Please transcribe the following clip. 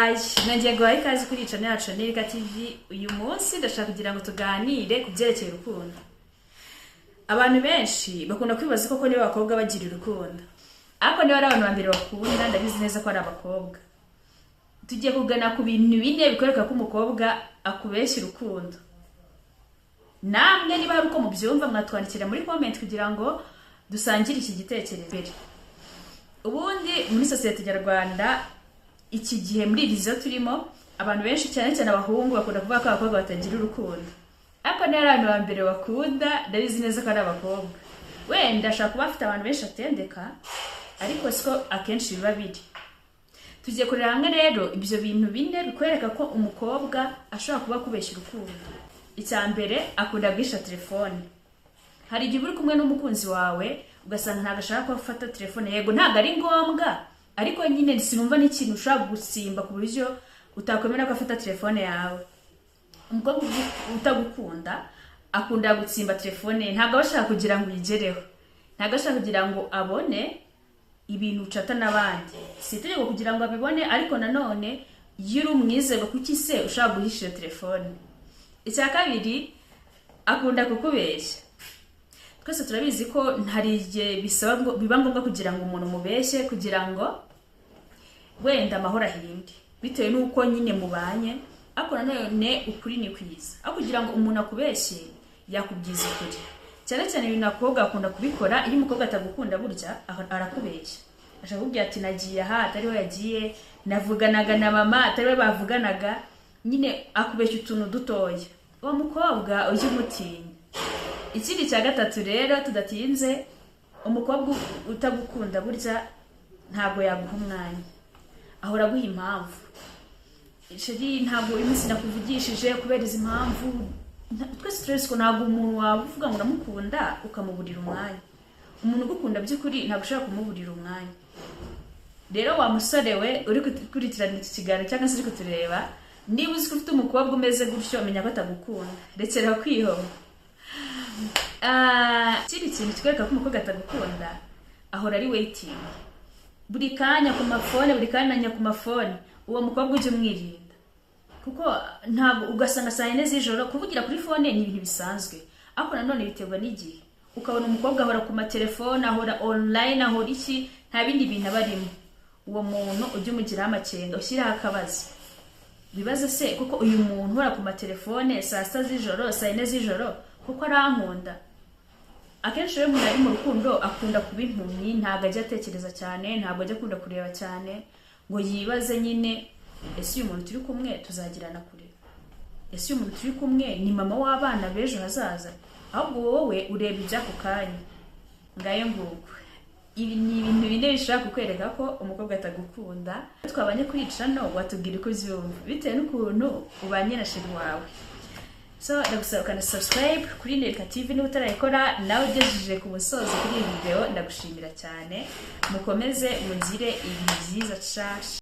Hayi, nagiye guhaye ikaze kuri channel yacu Nereka TV. Uyu munsi ndashaka kugira ngo tuganire ku byerekeye urukundo. Abantu benshi bakunda kwibaza koko niba abakobwa bagira urukundo. Ariko niba ari abantu bambere bakunda, ndabizi neza ko ari abakobwa. Tugiye kugana ku bintu bine bikwereka ko umukobwa akubeshya urukundo. Namwe niba ari uko mubyumva mwatwandikira muri comment kugira ngo dusangire iki gitekerezo. Ubundi muri society nyarwanda iki gihe muri vizo turimo abantu benshi cyane cyane abahungu bakunda kuvuga ko abakobwa batagira urukundo. Ariko ni abantu bambere bakunda, ndabizi neza ko ari abakobwa. Wenda ashaka kuba afite abantu benshi atendeka, ariko siko akenshi biba biri. Tugiye kureba hamwe rero ibyo bintu bine bikwereka ko umukobwa ashobora kuba kubeshya urukundo. Icya mbere, akunda guhisha telefone. Hari igihe uri kumwe n'umukunzi wawe ugasanga ntago ashaka ko afata telefone. Yego ntago ari ngombwa, ariko nyine sinumva n'ikintu ushaka gusimba ku buryo utakwemera ko afata telefone yawe. Umukobwa utagukunda akunda gutsimba telefone, ntago bashaka kugira ngo yigereho, ntago ashaka kugira ngo abone ibintu ucata n'abandi. Si itegeko kugira ngo abibone, ariko nanone yiri umwizero kuki se ushaka guhisha telefone. Icya kabiri, akunda kukubeshya. Twese turabizi ko hari igihe biba ngombwa kugira ngo umuntu mubeshye kugira ngo wenda amahoro ahinde, bitewe n'uko nyine mubanye. Ariko nanone ukuri ni kwiza, aho kugira ngo umuntu akubeshye yakubyiza ukuri. Cyane cyane ibintu abakobwa akunda kubikora. Iyo umukobwa atagukunda burya arakubeshya, ashaka kubwira ati nagiye aha atari we yagiye, navuganaga na mama atari we bavuganaga. Nyine akubeshya utuntu dutoya. Uwo mukobwa ujye umutinya. Ikindi cya gatatu rero tudatinze, umukobwa utagukunda burya ntabwo yaguha umwanya, ahora aguha impamvu. Sheri ntabwo iminsi nakuvugishije kubera izi impamvu. Twese turese ko ntabwo umuntu wavuga ngo uramukunda ukamuburira umwanya. Umuntu ugukunda by'ukuri ntabwo ushaka kumuburira umwanya. Rero wa musore we uri gukurikirana iki kiganiro cyangwa se uri kutureba, niba uzi ko ufite umukobwa umeze gutyo, menya ko atagukunda, rekera kwihoma. Ikindi kintu kikwereka ko umukobwa atagukunda, ahora ari waiting. Buri kanya ku mafone, buri kanya ku mafone. Uwo mukobwa ujye umwirinda, kuko ntabwo ugasanga saa 4 z'ijoro kuvugira kuri fone ni ibintu bisanzwe. Ariko nanone biterwa n'igihe. Ukabona umukobwa ahora ku matelefone, ahora online, ahora iki, nta bindi bintu abarimo. Uwo muntu ujye umugiraho amakenga, ushyiraho akabazo. Bibaze se kuko uyu muntu uhora ku matelefone saa 6 z'ijoro, saa 4 z'ijoro, kuko arankunda. Akenshi rero umuntu ari mu rukundo akunda kuba impumyi, ntabwo ajya atekereza cyane, ntabwo ajya akunda kureba cyane ngo yibaze nyine ese uyu muntu turi kumwe tuzagirana kure, ese uyu muntu turi kumwe ni mama w'abana b'ejo hazaza. Ahubwo wowe ureba iby'ako kanya. Ngaye nguko ibi ni ibintu bine bishaka kukwereka ko umukobwa atagukunda. Twabanye kwica no watubwira uko ubyumva bitewe n'ukuntu ubanye na sheri wawe. So ndagusaba kana subscribe kuri Nereka TV niba utarayikora, nawe ugejeje ku musozo kuri iyi video. Ndagushimira cyane, mukomeze mugire ibintu byiza.